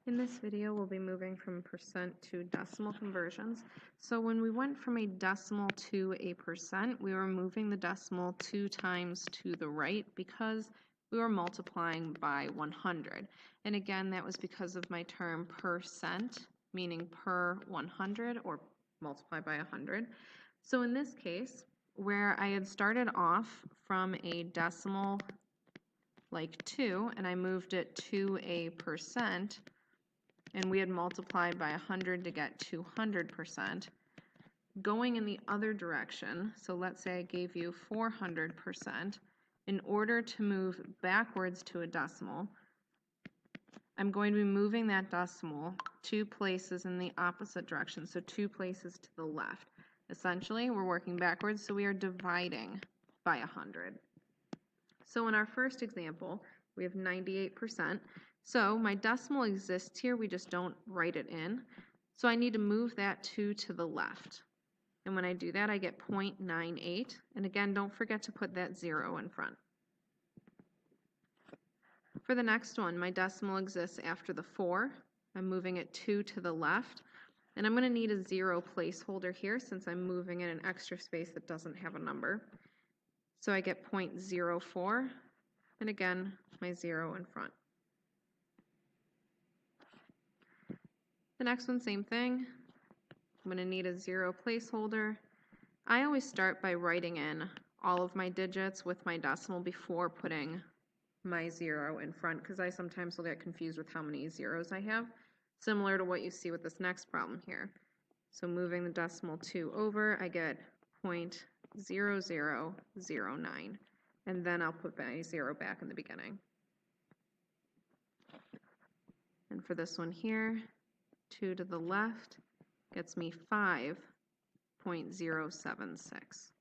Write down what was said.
In this video, we'll be moving from percent to decimal conversions. So when we went from a decimal to a percent, we were moving the decimal 2 times to the right because we were multiplying by 100. And again, that was because of my term percent, meaning per 100 or multiply by 100. So in this case, where I had started off from a decimal like 2 and I moved it to a percent, and we had multiplied by 100 to get 200%. Going in the other direction, so let's say I gave you 400%, in order to move backwards to a decimal, I'm going to be moving that decimal 2 places in the opposite direction, so 2 places to the left. Essentially, we're working backwards, so we are dividing by 100. So in our first example, we have 98%. So my decimal exists here, we just don't write it in. So I need to move that 2 to the left. And when I do that, I get 0.98. And again, don't forget to put that 0 in front. For the next one, my decimal exists after the 4. I'm moving it 2 to the left. And I'm going to need a 0 placeholder here since I'm moving in an extra space that doesn't have a number. So I get 0.04. And again, my 0 in front. The next one, same thing. I'm going to need a 0 placeholder. I always start by writing in all of my digits with my decimal before putting my 0 in front because I sometimes will get confused with how many zeros I have, similar to what you see with this next problem here. So moving the decimal 2 over, I get 0.0009, and then I'll put my 0 back in the beginning. And for this one here, 2 to the left gets me 5.076.